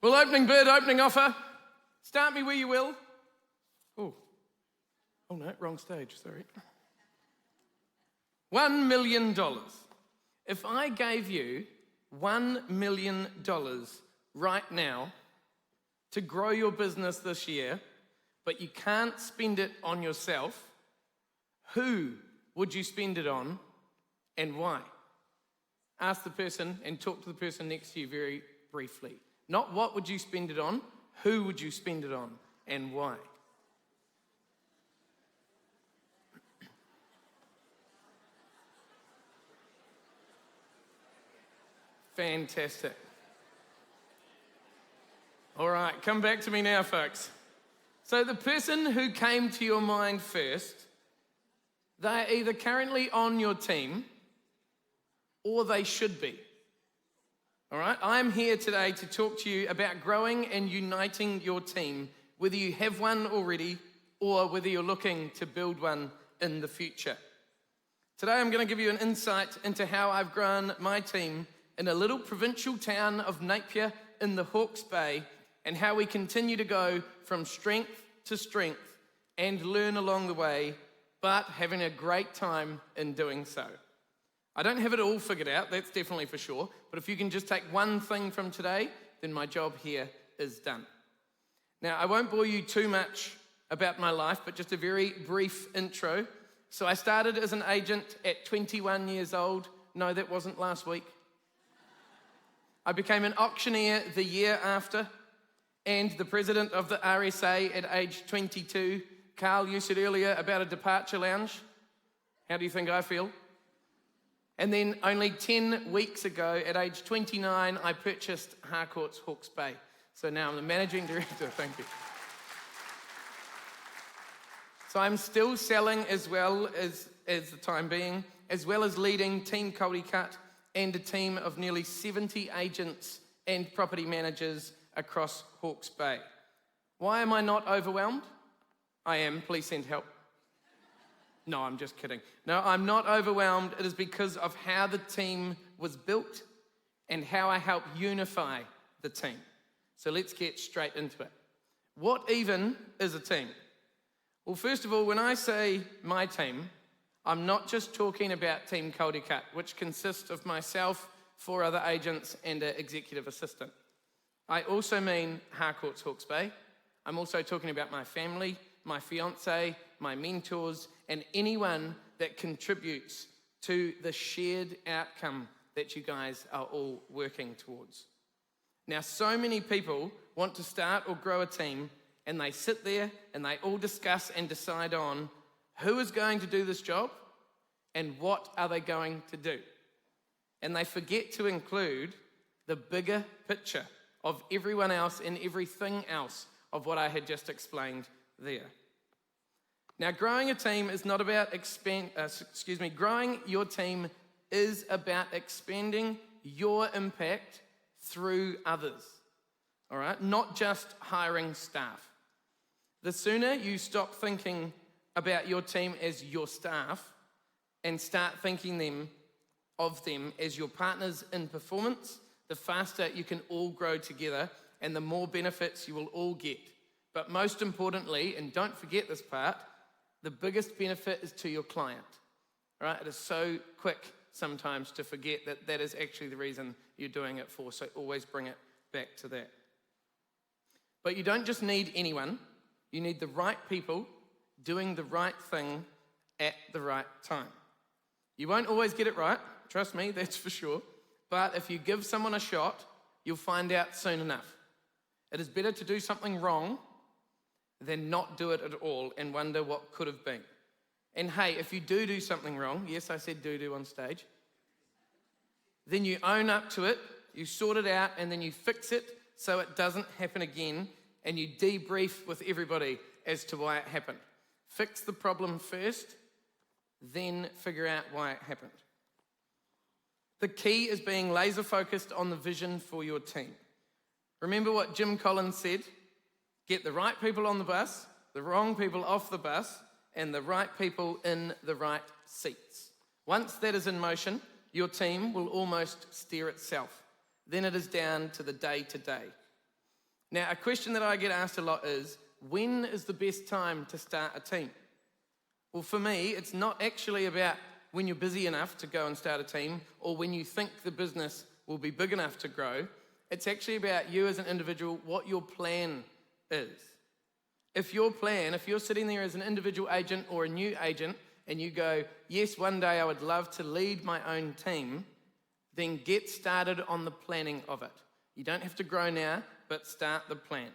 Well, opening bid, opening offer. Start me where you will. Oh no, wrong stage, sorry. $1 million. If I gave you $1 million right now to grow your business this year, but you can't spend it on yourself, who would you spend it on and why? Ask the person and talk to the person next to you very briefly. Not what would you spend it on, who would you spend it on and why? Fantastic. All right, come back to me now, folks. So the person who came to your mind first, they're either currently on your team or they should be. All right, I'm here today to talk to you about growing and uniting your team, whether you have one already or whether you're looking to build one in the future. Today I'm going to give you an insight into how I've grown my team in a little provincial town of Napier in the Hawke's Bay, and how we continue to go from strength to strength and learn along the way, but having a great time in doing so. I don't have it all figured out, that's definitely for sure, but if you can just take one thing from today, then my job here is done. Now, I won't bore you too much about my life, but just a very brief intro. So I started as an agent at 21 years old. No, that wasn't last week. I became an auctioneer the year after, and the president of the RSA at age 22. Carl, you said earlier about a departure lounge. How do you think I feel? And then only 10 weeks ago, at age 29, I purchased Harcourts, Hawke's Bay. So now I'm the managing director, thank you. So I'm still selling as well as the time being, as well as leading Team Coldicutt and a team of nearly 70 agents and property managers across Hawke's Bay. Why am I not overwhelmed? I am, please send help. No, I'm just kidding. No, I'm not overwhelmed. It is because of how the team was built and how I help unify the team. So let's get straight into it. What even is a team? Well, first of all, when I say my team, I'm not just talking about Team Coldicutt, which consists of myself, 4 other agents, and an executive assistant. I also mean Harcourts, Hawke's Bay. I'm also talking about my family, my fiance, my mentors, and anyone that contributes to the shared outcome that you guys are all working towards. Now, so many people want to start or grow a team, and they sit there and they all discuss and decide on who is going to do this job and what are they going to do. And they forget to include the bigger picture of everyone else and everything else of what I had just explained there. Now, growing a team is not about growing your team is about expanding your impact through others, all right? Not just hiring staff. The sooner you stop thinking about your team as your staff and start thinking of them as your partners in performance, the faster you can all grow together and the more benefits you will all get. But most importantly, and don't forget this part, the biggest benefit is to your client, right? It is so quick sometimes to forget that that is actually the reason you're doing it for, so always bring it back to that. But you don't just need anyone, you need the right people doing the right thing at the right time. You won't always get it right, trust me, that's for sure, but if you give someone a shot, you'll find out soon enough. It is better to do something wrong than not do it at all and wonder what could have been. And hey, if you do something wrong, yes, I said do on stage, then you own up to it, you sort it out, and then you fix it so it doesn't happen again, and you debrief with everybody as to why it happened. Fix the problem first, then figure out why it happened. The key is being laser focused on the vision for your team. Remember what Jim Collins said? Get the right people on the bus, the wrong people off the bus, and the right people in the right seats. Once that is in motion, your team will almost steer itself. Then it is down to the day-to-day. Now, a question that I get asked a lot is, when is the best time to start a team? Well, for me, it's not actually about when you're busy enough to go and start a team or when you think the business will be big enough to grow. It's actually about you as an individual, what your plan is. If you're sitting there as an individual agent or a new agent and you go, yes, one day I would love to lead my own team, then get started on the planning of it. You don't have to grow now, but start the plan.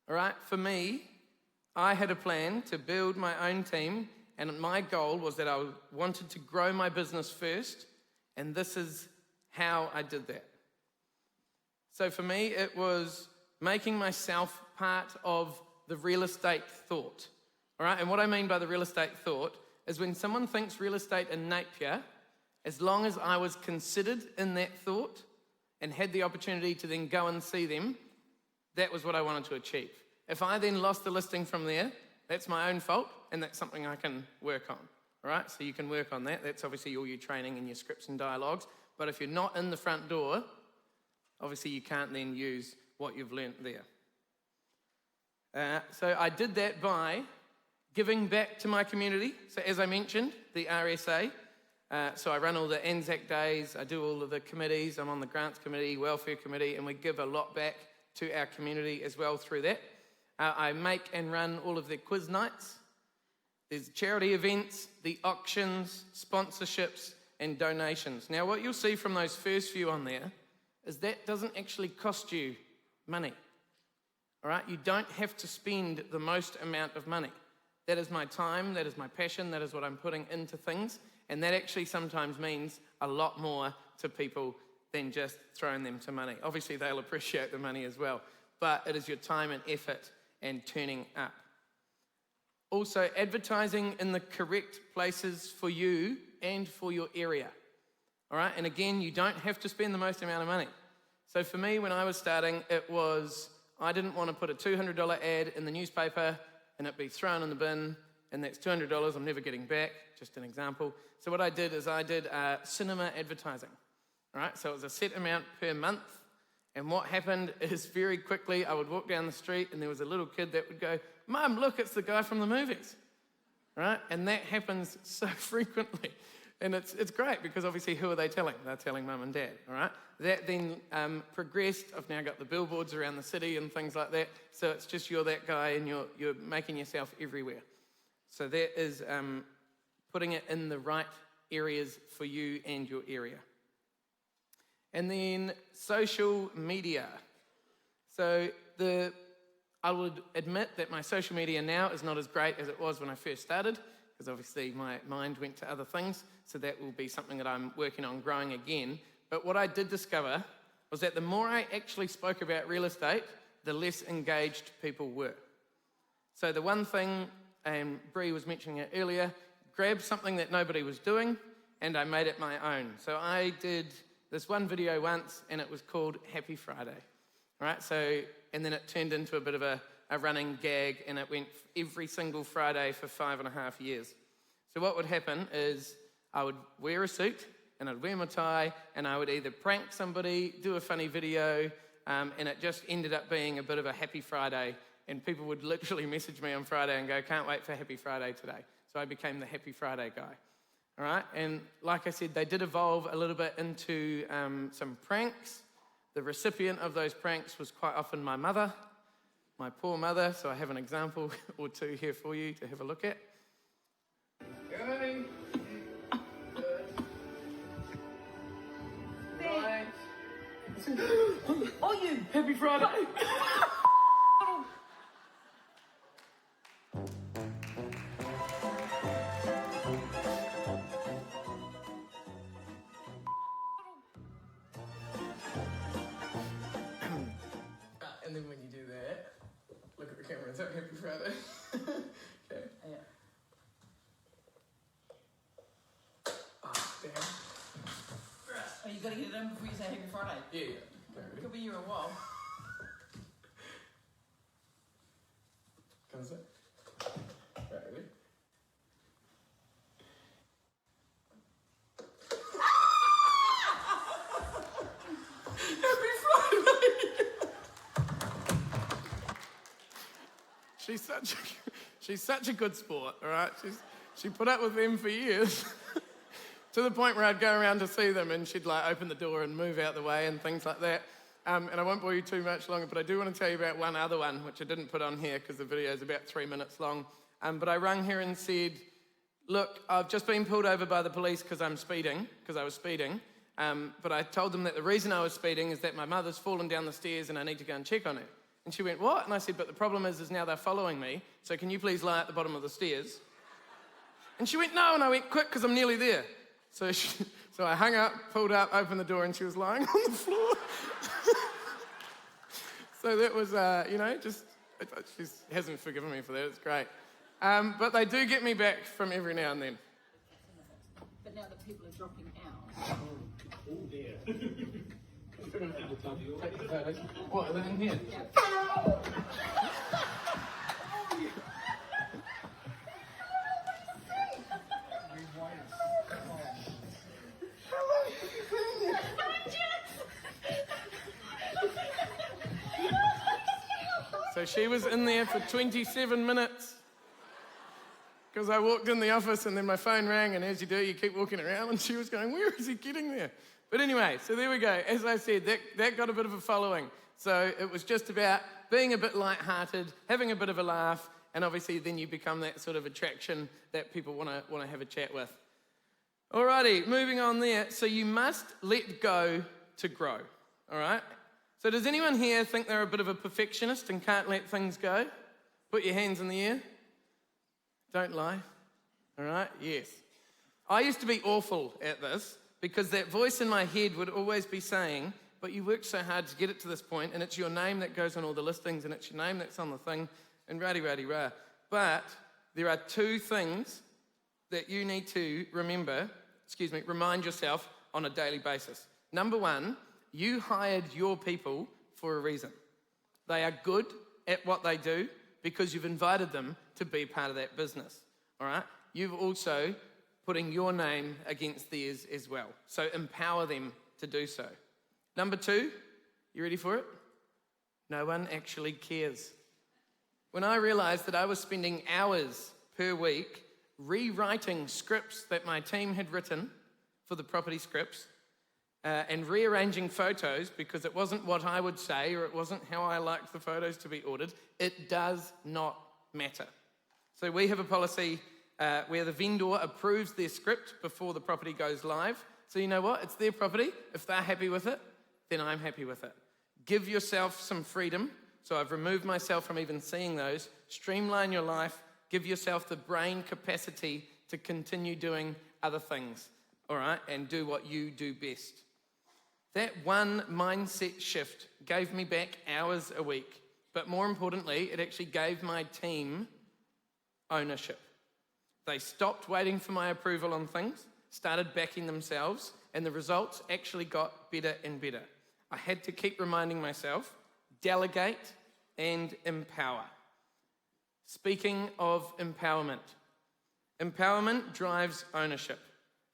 All right, for me, I had a plan to build my own team, and my goal was that I wanted to grow my business first, and this is how I did that. So for me, it was making myself part of the real estate thought. All right, and what I mean by the real estate thought is when someone thinks real estate in Napier, as long as I was considered in that thought and had the opportunity to then go and see them, that was what I wanted to achieve. If I then lost the listing from there, that's my own fault, and that's something I can work on. All right, so you can work on that. That's obviously all your training and your scripts and dialogues. But if you're not in the front door, obviously you can't then use what you've learnt there. So I did that by giving back to my community. So as I mentioned, the RSA. So I run all the Anzac days, I do all of the committees, I'm on the grants committee, welfare committee, and we give a lot back to our community as well through that. I make and run all of their quiz nights. There's charity events, the auctions, sponsorships, and donations. Now what you'll see from those first few on there is that doesn't actually cost you money. All right, you don't have to spend the most amount of money. That is my time, that is my passion, that is what I'm putting into things, and that actually sometimes means a lot more to people than just throwing them to money. Obviously, they'll appreciate the money as well, but it is your time and effort and turning up. Also, advertising in the correct places for you and for your area. All right, and again, you don't have to spend the most amount of money. So for me, when I was starting, it was, I didn't want to put a $200 ad in the newspaper and it be thrown in the bin, and that's $200 I'm never getting back, just an example. So what I did is I did cinema advertising. All right, so it was a set amount per month, and what happened is very quickly I would walk down the street and there was a little kid that would go, "Mum, look, it's the guy from the movies." Right, and that happens so frequently. And it's great because obviously who are they telling? They're telling mum and dad, all right? That then progressed. I've now got the billboards around the city and things like that. So it's just you're that guy and you're making yourself everywhere. So that is putting it in the right areas for you and your area. And then social media. So I would admit that my social media now is not as great as it was when I first started, because obviously my mind went to other things, so that will be something that I'm working on growing again. But what I did discover was that the more I actually spoke about real estate, the less engaged people were. So the one thing, and Bree was mentioning it earlier, grab something that nobody was doing, and I made it my own. So I did this one video once, and it was called Happy Friday. All right, so, and then it turned into a bit of a running gag, and it went every single Friday for 5.5 years. So what would happen is I would wear a suit and I'd wear my tie and I would either prank somebody, do a funny video, and it just ended up being a bit of a Happy Friday, and people would literally message me on Friday and go, "Can't wait for Happy Friday today." So I became the Happy Friday guy. All right, and like I said, they did evolve a little bit into some pranks. The recipient of those pranks was quite often my mother. My poor mother, so I have an example or two here for you to have a look at. Good. Right. Oh, you! Happy Friday! And then when you do that, look at the camera and say Happy Friday. Okay. Yeah. Oh, damn. Oh, you gotta get it in before you say Happy Friday. Yeah. It could be here a while. Can I say? Right, ready? Happy Friday! she's such a good sport, all right? She put up with them for years to the point where I'd go around to see them and she'd like open the door and move out the way and things like that. And I won't bore you too much longer, but I do want to tell you about one other one, which I didn't put on here because the video is about 3 minutes long. But I rang her and said, look, I've just been pulled over by the police because I was speeding. But I told them that the reason I was speeding is that my mother's fallen down the stairs and I need to go and check on her. And she went, what? And I said, but the problem is now they're following me, so can you please lie at the bottom of the stairs? And she went, no, and I went, quick, because I'm nearly there. So I hung up, pulled up, opened the door, and she was lying on the floor. So that was, she hasn't forgiven me for that, it's great. But they do get me back from every now and then. But now that people are dropping out. Oh dear. What, are they in here? Yeah. So she was in there for 27 minutes because I walked in the office and then my phone rang, and as you do, you keep walking around, and she was going, where is he getting there? But anyway, so there we go. As I said, that got a bit of a following. So it was just about being a bit lighthearted, having a bit of a laugh, and obviously then you become that sort of attraction that people want to have a chat with. Alrighty, moving on there. So you must let go to grow, all right? So does anyone here think they're a bit of a perfectionist and can't let things go? Put your hands in the air. Don't lie. All right? Yes. I used to be awful at this because that voice in my head would always be saying, but you worked so hard to get it to this point, and it's your name that goes on all the listings, and it's your name that's on the thing, and rah-de-rah-de-rah. But there are two things that you need to remind yourself on a daily basis. Number one, you hired your people for a reason. They are good at what they do because you've invited them to be part of that business, all right? You've also putting your name against theirs as well. So empower them to do so. Number two, you ready for it? No one actually cares. When I realized that I was spending hours per week rewriting scripts that my team had written for the property scripts, and rearranging photos because it wasn't what I would say or it wasn't how I liked the photos to be ordered, it does not matter. So we have a policy where the vendor approves their script before the property goes live. So you know what? It's their property. If they're happy with it, then I'm happy with it. Give yourself some freedom. So I've removed myself from even seeing those. Streamline your life. Give yourself the brain capacity to continue doing other things, all right? And do what you do best. That one mindset shift gave me back hours a week, but more importantly, it actually gave my team ownership. They stopped waiting for my approval on things, started backing themselves, and the results actually got better and better. I had to keep reminding myself, delegate and empower. Speaking of empowerment drives ownership.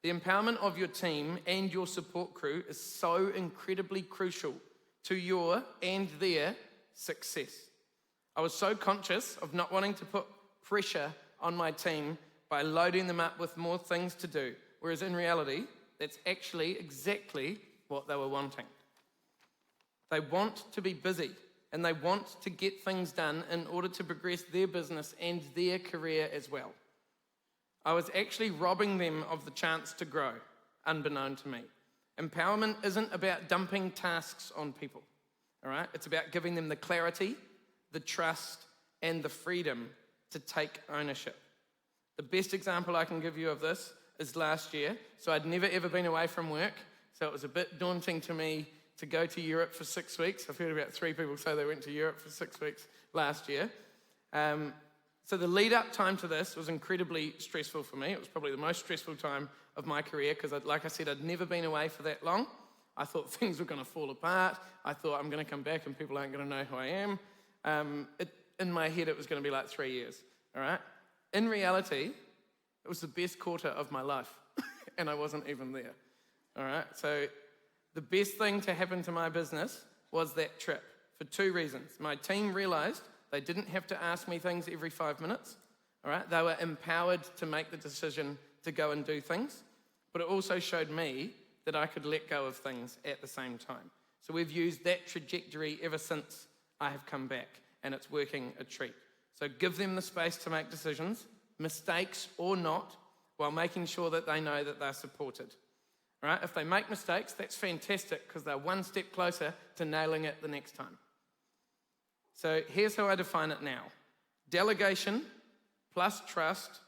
The empowerment of your team and your support crew is so incredibly crucial to your and their success. I was so conscious of not wanting to put pressure on my team by loading them up with more things to do, whereas in reality, that's actually exactly what they were wanting. They want to be busy and they want to get things done in order to progress their business and their career as well. I was actually robbing them of the chance to grow, unbeknown to me. Empowerment isn't about dumping tasks on people, all right? It's about giving them the clarity, the trust, and the freedom to take ownership. The best example I can give you of this is last year. So I'd never ever been away from work, so it was a bit daunting to me to go to Europe for 6 weeks. I've heard about 3 people say they went to Europe for 6 weeks last year. So the lead up time to this was incredibly stressful for me. It was probably the most stressful time of my career because, like I said, I'd never been away for that long. I thought things were going to fall apart. I thought I'm going to come back and people aren't going to know who I am. In my head, it was going to be like 3 years, all right? In reality, it was the best quarter of my life and I wasn't even there, all right? So the best thing to happen to my business was that trip for 2 reasons. My team realized They didn't have to ask me things every 5 minutes, all right? They were empowered to make the decision to go and do things, but it also showed me that I could let go of things at the same time. So we've used that trajectory ever since I have come back, and it's working a treat. So give them the space to make decisions, mistakes or not, while making sure that they know that they're supported. Right? If they make mistakes, that's fantastic because they're one step closer to nailing it the next time. So here's how I define it now. Delegation plus trust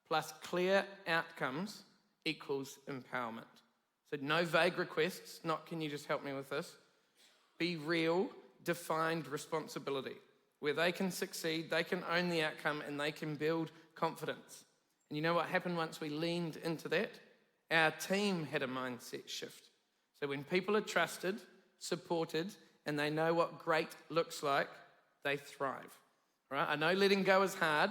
plus clear outcomes equals empowerment. So no vague requests, not can you just help me with this. Be real, defined responsibility where they can succeed, they can own the outcome, and they can build confidence. And you know what happened once we leaned into that? Our team had a mindset shift. So when people are trusted, supported, and they know what great looks like, they thrive. Right? I know letting go is hard.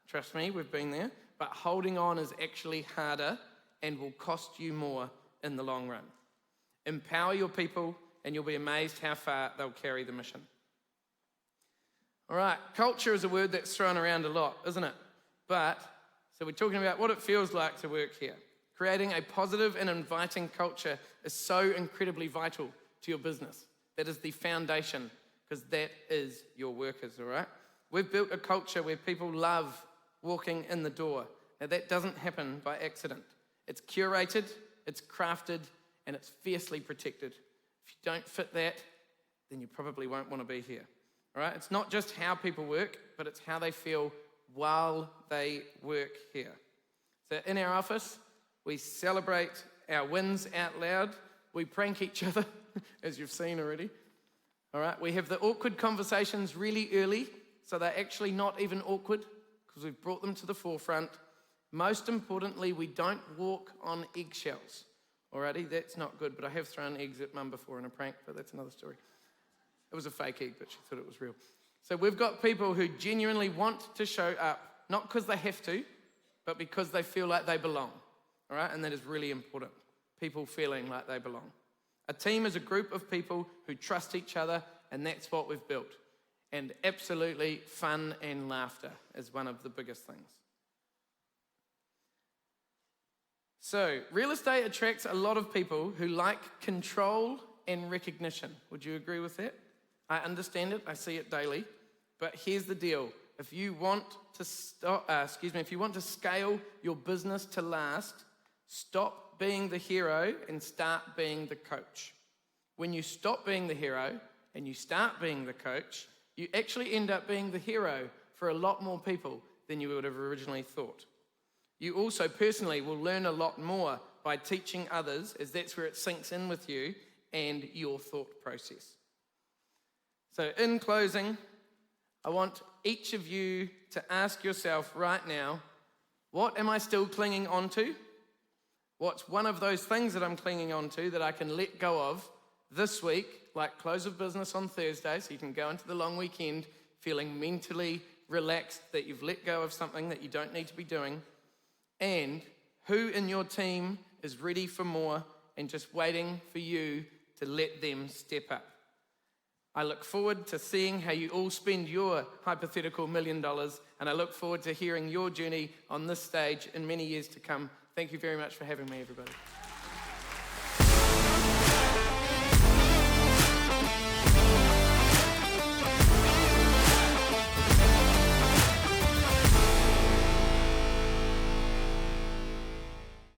Trust me, we've been there. But holding on is actually harder and will cost you more in the long run. Empower your people, and you'll be amazed how far they'll carry the mission. All right, culture is a word that's thrown around a lot, isn't it? So we're talking about what it feels like to work here. Creating a positive and inviting culture is so incredibly vital to your business. That is the foundation, because that is your workers, all right? We've built a culture where people love walking in the door. Now, that doesn't happen by accident. It's curated, it's crafted, and it's fiercely protected. If you don't fit that, then you probably won't want to be here, all right? It's not just how people work, but it's how they feel while they work here. So in our office, we celebrate our wins out loud. We prank each other, as you've seen already. All right, we have the awkward conversations really early, so they're actually not even awkward because we've brought them to the forefront. Most importantly, we don't walk on eggshells. Alrighty, that's not good, but I have thrown eggs at Mum before in a prank, but that's another story. It was a fake egg, but she thought it was real. So we've got people who genuinely want to show up, not because they have to, but because they feel like they belong. All right, and that is really important. People feeling like they belong. A team is a group of people who trust each other, and that's what we've built. And absolutely fun and laughter is one of the biggest things. So, real estate attracts a lot of people who like control and recognition. Would you agree with that? I understand it, I see it daily, but here's the deal. If you want to if you want to scale your business to last, stop being the hero and start being the coach. When you stop being the hero and you start being the coach, you actually end up being the hero for a lot more people than you would have originally thought. You also personally will learn a lot more by teaching others, as that's where it sinks in with you and your thought process. So in closing, I want each of you to ask yourself right now, what am I still clinging on to? What's one of those things that I'm clinging on to that I can let go of this week, like close of business on Thursday, so you can go into the long weekend feeling mentally relaxed that you've let go of something that you don't need to be doing? And who in your team is ready for more and just waiting for you to let them step up? I look forward to seeing how you all spend your hypothetical $1 million, and I look forward to hearing your journey on this stage in many years to come. Thank you very much for having me, everybody.